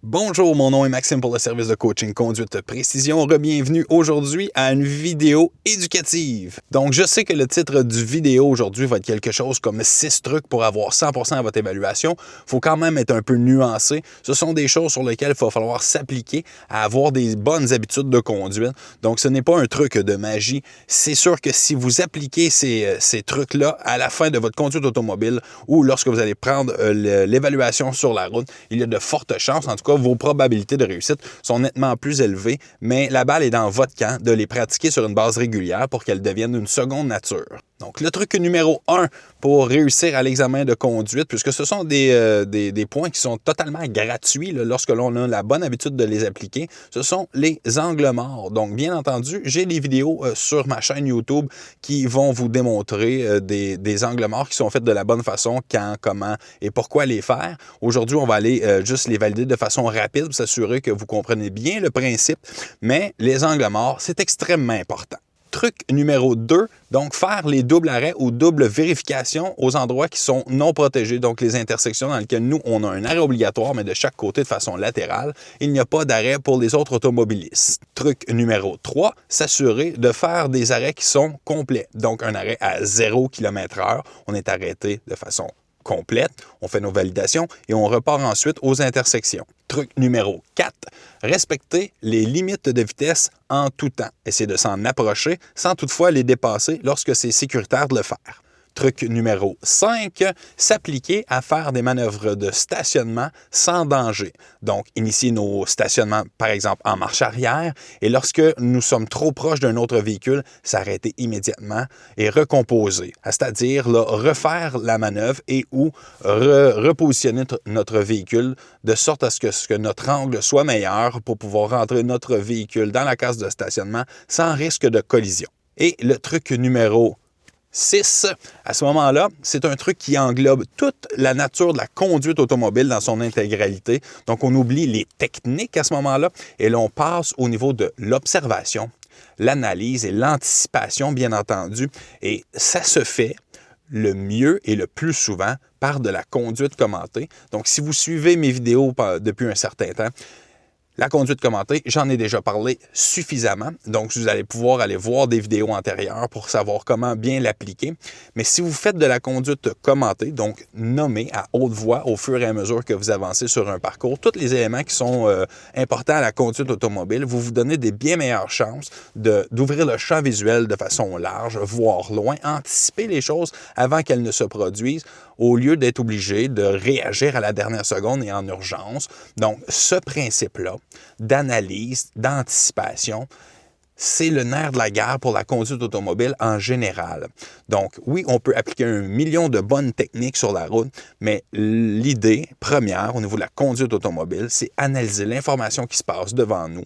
Bonjour, mon nom est Maxime pour le service de coaching conduite précision. Bienvenue aujourd'hui à une vidéo éducative. Donc, je sais que le titre du vidéo aujourd'hui va être quelque chose comme 6 trucs pour avoir 100% à votre évaluation. Il faut quand même être un peu nuancé. Ce sont des choses sur lesquelles il va falloir s'appliquer à avoir des bonnes habitudes de conduite. Donc, ce n'est pas un truc de magie. C'est sûr que si vous appliquez ces trucs-là à la fin de votre conduite automobile ou lorsque vous allez prendre l'évaluation sur la route, il y a de fortes chances, en tout cas, vos probabilités de réussite sont nettement plus élevées, mais la balle est dans votre camp de les pratiquer sur une base régulière pour qu'elles deviennent une seconde nature. Donc, le truc numéro 1 pour réussir à l'examen de conduite, puisque ce sont des points qui sont totalement gratuits lorsque l'on a la bonne habitude de les appliquer, ce sont les angles morts. Donc, bien entendu, j'ai des vidéos sur ma chaîne YouTube qui vont vous démontrer des angles morts qui sont faits de la bonne façon, quand, comment et pourquoi les faire. Aujourd'hui, on va aller juste les valider de façon rapide pour s'assurer que vous comprenez bien le principe, mais les angles morts, c'est extrêmement important. Truc numéro 2, donc faire les doubles arrêts ou doubles vérifications aux endroits qui sont non protégés, donc les intersections dans lesquelles nous, on a un arrêt obligatoire, mais de chaque côté de façon latérale. Il n'y a pas d'arrêt pour les autres automobilistes. Truc numéro 3, s'assurer de faire des arrêts qui sont complets. Donc un arrêt à 0 km/h, on est arrêté de façon complète, on fait nos validations et on repart ensuite aux intersections. Truc numéro 4, respecter les limites de vitesse en tout temps. Essayez de s'en approcher sans toutefois les dépasser lorsque c'est sécuritaire de le faire. Truc numéro 5, s'appliquer à faire des manœuvres de stationnement sans danger. Donc, initier nos stationnements, par exemple, en marche arrière, et lorsque nous sommes trop proches d'un autre véhicule, s'arrêter immédiatement et recomposer. C'est-à-dire refaire la manœuvre et ou repositionner notre véhicule de sorte à ce que notre angle soit meilleur pour pouvoir rentrer notre véhicule dans la case de stationnement sans risque de collision. Et le truc numéro 6, à ce moment-là, c'est un truc qui englobe toute la nature de la conduite automobile dans son intégralité. Donc, on oublie les techniques à ce moment-là et l'on passe au niveau de l'observation, l'analyse et l'anticipation, bien entendu. Et ça se fait le mieux et le plus souvent par de la conduite commentée. Donc, si vous suivez mes vidéos depuis un certain temps, la conduite commentée, j'en ai déjà parlé suffisamment, donc vous allez pouvoir aller voir des vidéos antérieures pour savoir comment bien l'appliquer. Mais si vous faites de la conduite commentée, donc nommez à haute voix au fur et à mesure que vous avancez sur un parcours, tous les éléments qui sont importants à la conduite automobile, vous vous donnez des bien meilleures chances d'ouvrir le champ visuel de façon large, voir loin, anticiper les choses avant qu'elles ne se produisent, au lieu d'être obligé de réagir à la dernière seconde et en urgence. Donc, ce principe-là d'analyse, d'anticipation, c'est le nerf de la guerre pour la conduite automobile en général. Donc, oui, on peut appliquer 1 million de bonnes techniques sur la route, mais l'idée première au niveau de la conduite automobile, c'est analyser l'information qui se passe devant nous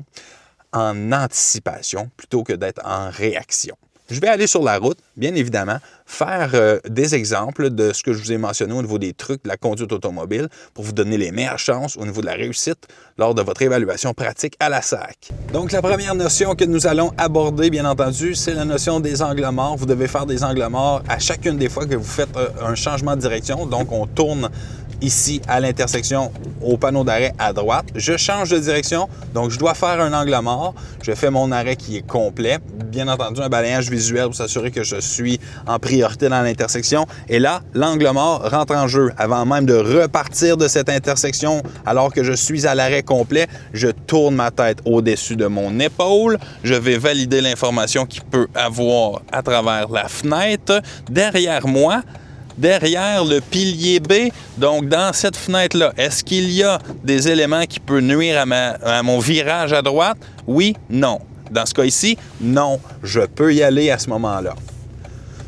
en anticipation plutôt que d'être en réaction. Je vais aller sur la route, bien évidemment, faire des exemples de ce que je vous ai mentionné au niveau des trucs de la conduite automobile pour vous donner les meilleures chances au niveau de la réussite lors de votre évaluation pratique à la SAC. Donc, la première notion que nous allons aborder, bien entendu, c'est la notion des angles morts. Vous devez faire des angles morts à chacune des fois que vous faites un changement de direction. Donc, on tourne ici à l'intersection au panneau d'arrêt à droite. Je change de direction, donc je dois faire un angle mort. Je fais mon arrêt qui est complet. Bien entendu, un balayage visuel pour s'assurer que je suis en priorité dans l'intersection. Et là, l'angle mort rentre en jeu. Avant même de repartir de cette intersection, alors que je suis à l'arrêt complet, je tourne ma tête au-dessus de mon épaule. Je vais valider l'information qu'il peut avoir à travers la fenêtre. Derrière moi, derrière le pilier B, donc dans cette fenêtre-là, est-ce qu'il y a des éléments qui peuvent nuire à mon virage à droite? Oui, non. Dans ce cas ici, non, je peux y aller à ce moment-là.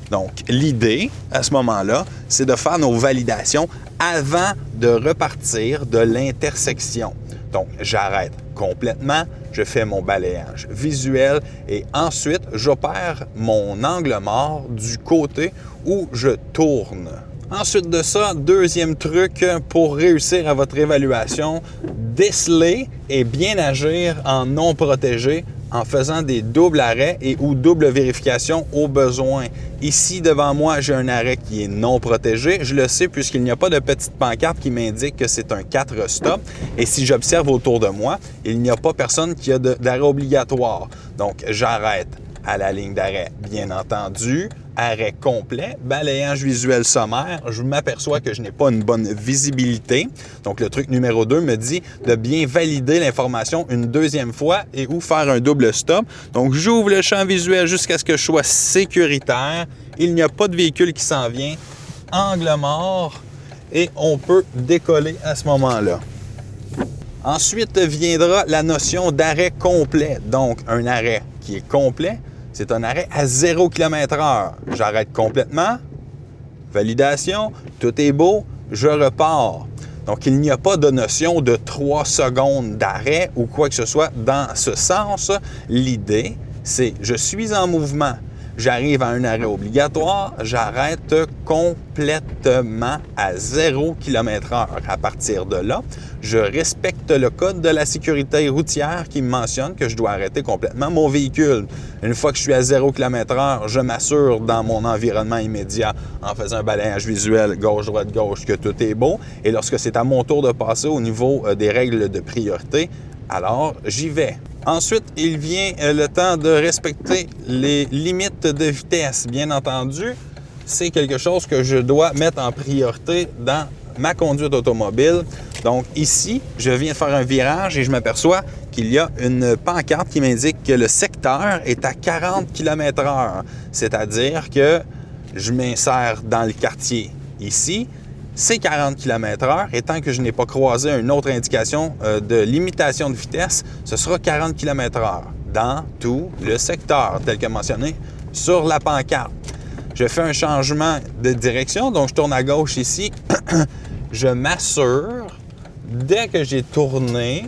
Donc, l'idée, à ce moment-là, c'est de faire nos validations avant de repartir de l'intersection. Donc, j'arrête complètement, je fais mon balayage visuel et ensuite, j'opère mon angle mort du côté où je tourne. Ensuite de ça, deuxième truc pour réussir à votre évaluation, déceler et bien agir en non protégé en faisant des doubles arrêts et ou double vérification au besoin. Ici, devant moi, j'ai un arrêt qui est non protégé. Je le sais puisqu'il n'y a pas de petite pancarte qui m'indique que c'est un 4 stop. Et si j'observe autour de moi, il n'y a pas personne qui a d'arrêt obligatoire. Donc, j'arrête à la ligne d'arrêt, bien entendu. Arrêt complet, balayage visuel sommaire, je m'aperçois que je n'ai pas une bonne visibilité. Donc, le truc numéro 2 me dit de bien valider l'information une deuxième fois et ou faire un double stop. Donc, j'ouvre le champ visuel jusqu'à ce que je sois sécuritaire. Il n'y a pas de véhicule qui s'en vient. Angle mort et on peut décoller à ce moment-là. Ensuite viendra la notion d'arrêt complet. Donc, un arrêt qui est complet, c'est un arrêt à 0 km/h. J'arrête complètement, validation, tout est beau, je repars. Donc, il n'y a pas de notion de 3 secondes d'arrêt ou quoi que ce soit dans ce sens. L'idée, c'est je suis en mouvement, j'arrive à un arrêt obligatoire, j'arrête complètement à 0 km/h. À partir de là, je respecte le code de la sécurité routière qui me mentionne que je dois arrêter complètement mon véhicule. Une fois que je suis à 0 km/h, je m'assure dans mon environnement immédiat en faisant un balayage visuel gauche-droite-gauche que tout est beau. Et lorsque c'est à mon tour de passer au niveau des règles de priorité, alors j'y vais. Ensuite, il vient le temps de respecter les limites de vitesse. Bien entendu, c'est quelque chose que je dois mettre en priorité dans ma conduite automobile. Donc ici, je viens de faire un virage et je m'aperçois qu'il y a une pancarte qui m'indique que le secteur est à 40 km/h. C'est-à-dire que je m'insère dans le quartier ici. C'est 40 km/h et tant que je n'ai pas croisé une autre indication de limitation de vitesse, ce sera 40 km/h dans tout le secteur, tel que mentionné sur la pancarte. Je fais un changement de direction, donc je tourne à gauche ici. Je m'assure, dès que j'ai tourné,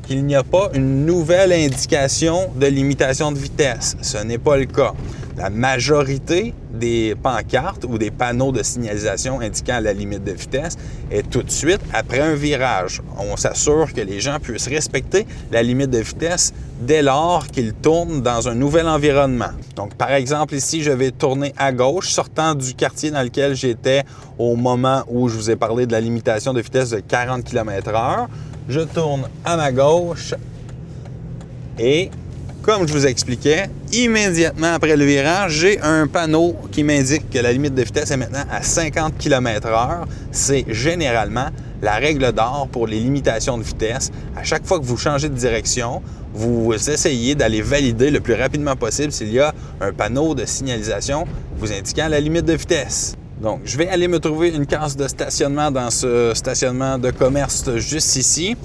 qu'il n'y a pas une nouvelle indication de limitation de vitesse. Ce n'est pas le cas. La majorité des pancartes ou des panneaux de signalisation indiquant la limite de vitesse est tout de suite après un virage. On s'assure que les gens puissent respecter la limite de vitesse dès lors qu'ils tournent dans un nouvel environnement. Donc, par exemple, ici, je vais tourner à gauche, sortant du quartier dans lequel j'étais au moment où je vous ai parlé de la limitation de vitesse de 40 km/h. Je tourne à ma gauche et, comme je vous expliquais, immédiatement après le virage, j'ai un panneau qui m'indique que la limite de vitesse est maintenant à 50 km/h. C'est généralement la règle d'or pour les limitations de vitesse. À chaque fois que vous changez de direction, vous essayez d'aller valider le plus rapidement possible s'il y a un panneau de signalisation vous indiquant la limite de vitesse. Donc, je vais aller me trouver une case de stationnement dans ce stationnement de commerce juste ici.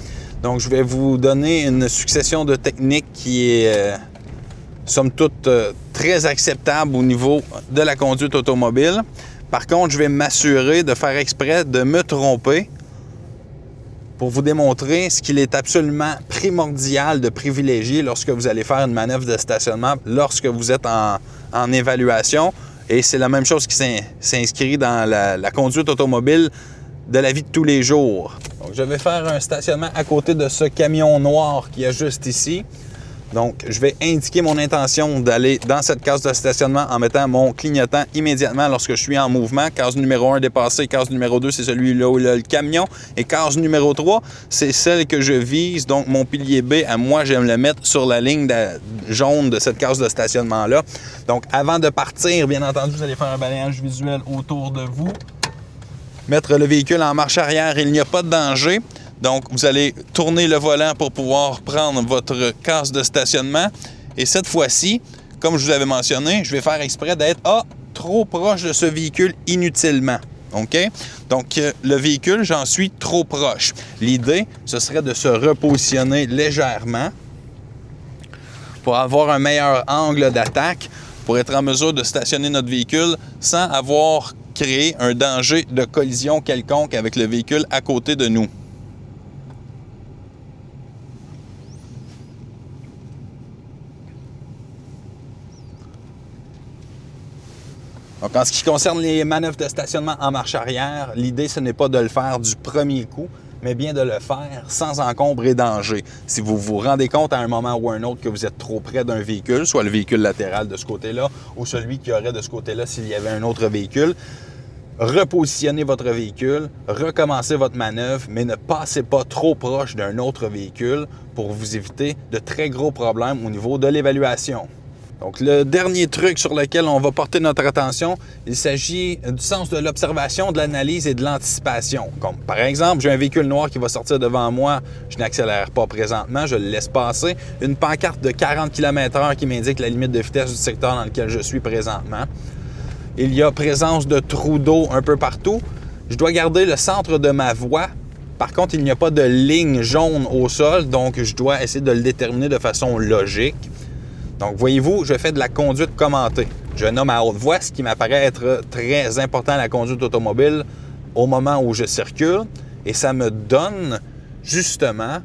Donc, je vais vous donner une succession de techniques qui est, somme toute, très acceptable au niveau de la conduite automobile. Par contre, je vais m'assurer de faire exprès de me tromper pour vous démontrer ce qu'il est absolument primordial de privilégier lorsque vous allez faire une manœuvre de stationnement, lorsque vous êtes en évaluation. Et c'est la même chose qui s'inscrit dans la conduite automobile de la vie de tous les jours. Donc, je vais faire un stationnement à côté de ce camion noir qu'il y a juste ici. Donc, je vais indiquer mon intention d'aller dans cette case de stationnement en mettant mon clignotant immédiatement lorsque je suis en mouvement. Case numéro 1 dépassée, case numéro 2, c'est celui-là où il y a le camion. Et case numéro 3, c'est celle que je vise. Donc, mon pilier B, à moi, j'aime le mettre sur la ligne jaune de cette case de stationnement-là. Donc, avant de partir, bien entendu, vous allez faire un balayage visuel autour de vous. Mettre le véhicule en marche arrière, il n'y a pas de danger. Donc, vous allez tourner le volant pour pouvoir prendre votre case de stationnement. Et cette fois-ci, comme je vous avais mentionné, je vais faire exprès d'être trop proche de ce véhicule inutilement. OK? Donc, le véhicule, j'en suis trop proche. L'idée, ce serait de se repositionner légèrement pour avoir un meilleur angle d'attaque, pour être en mesure de stationner notre véhicule sans avoir créé un danger de collision quelconque avec le véhicule à côté de nous. Donc, en ce qui concerne les manœuvres de stationnement en marche arrière, l'idée, ce n'est pas de le faire du premier coup, mais bien de le faire sans encombre et danger. Si vous vous rendez compte à un moment ou à un autre que vous êtes trop près d'un véhicule, soit le véhicule latéral de ce côté-là ou celui qui aurait de ce côté-là s'il y avait un autre véhicule, repositionnez votre véhicule, recommencez votre manœuvre, mais ne passez pas trop proche d'un autre véhicule pour vous éviter de très gros problèmes au niveau de l'évaluation. Donc, le dernier truc sur lequel on va porter notre attention, il s'agit du sens de l'observation, de l'analyse et de l'anticipation. Comme par exemple, j'ai un véhicule noir qui va sortir devant moi, je n'accélère pas présentement, je le laisse passer. Une pancarte de 40 km/h qui m'indique la limite de vitesse du secteur dans lequel je suis présentement. Il y a présence de trous d'eau un peu partout. Je dois garder le centre de ma voie. Par contre, il n'y a pas de ligne jaune au sol, donc je dois essayer de le déterminer de façon logique. Donc, voyez-vous, je fais de la conduite commentée. Je nomme à haute voix, ce qui m'apparaît être très important à la conduite automobile au moment où je circule. Et ça me donne justement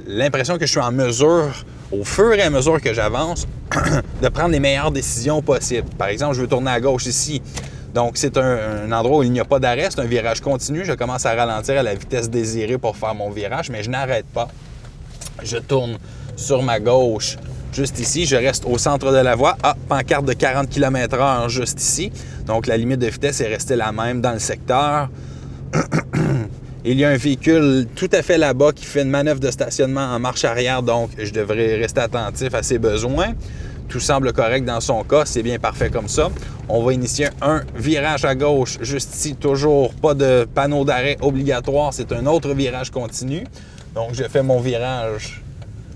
l'impression que je suis en mesure, au fur et à mesure que j'avance, de prendre les meilleures décisions possibles. Par exemple, je veux tourner à gauche ici. Donc, c'est un endroit où il n'y a pas d'arrêt, c'est un virage continu. Je commence à ralentir à la vitesse désirée pour faire mon virage, mais je n'arrête pas. Je tourne sur ma gauche juste ici. Je reste au centre de la voie. Ah, pancarte de 40 km/h juste ici. Donc, la limite de vitesse est restée la même dans le secteur. Il y a un véhicule tout à fait là-bas qui fait une manœuvre de stationnement en marche arrière, donc je devrais rester attentif à ses besoins. Tout semble correct dans son cas, c'est bien parfait comme ça. On va initier un virage à gauche, juste ici, toujours pas de panneau d'arrêt obligatoire, c'est un autre virage continu. Donc je fais mon virage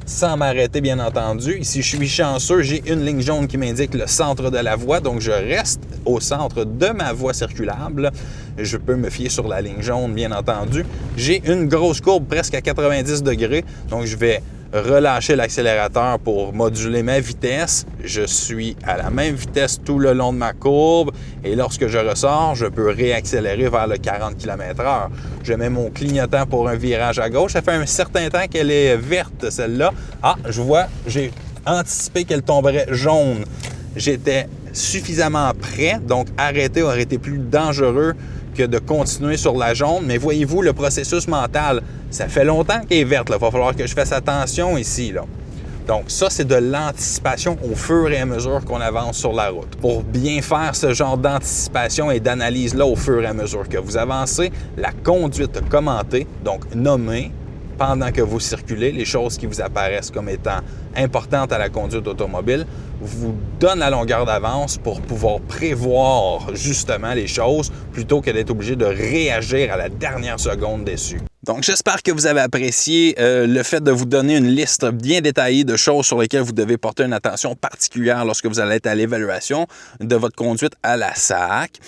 sans m'arrêter, bien entendu. Ici, je suis chanceux, j'ai une ligne jaune qui m'indique le centre de la voie, donc je reste au centre de ma voie circulable. Je peux me fier sur la ligne jaune, bien entendu. J'ai une grosse courbe presque à 90 degrés, donc je vais relâcher l'accélérateur pour moduler ma vitesse. Je suis à la même vitesse tout le long de ma courbe et lorsque je ressors, je peux réaccélérer vers le 40 km/h. Je mets mon clignotant pour un virage à gauche. Ça fait un certain temps qu'elle est verte, celle-là. Ah, je vois, j'ai anticipé qu'elle tomberait jaune. J'étais suffisamment près, donc arrêter aurait été plus dangereux que de continuer sur la jaune. Mais voyez-vous, le processus mental, ça fait longtemps qu'elle est verte. Il va falloir que je fasse attention ici, là. Donc ça, c'est de l'anticipation au fur et à mesure qu'on avance sur la route. Pour bien faire ce genre d'anticipation et d'analyse-là au fur et à mesure que vous avancez, la conduite commentée, donc nommée, pendant que vous circulez, les choses qui vous apparaissent comme étant importantes à la conduite automobile, vous donne la longueur d'avance pour pouvoir prévoir justement les choses plutôt que d'être obligé de réagir à la dernière seconde dessus. Donc, j'espère que vous avez apprécié le fait de vous donner une liste bien détaillée de choses sur lesquelles vous devez porter une attention particulière lorsque vous allez être à l'évaluation de votre conduite à la SAAC.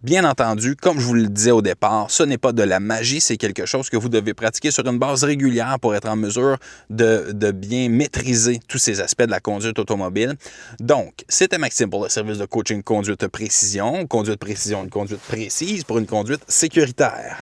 Bien entendu, comme je vous le disais au départ, ce n'est pas de la magie, c'est quelque chose que vous devez pratiquer sur une base régulière pour être en mesure de bien maîtriser tous ces aspects de la conduite automobile. Donc, c'était Maxime pour le service de coaching conduite précision, une conduite précise pour une conduite sécuritaire.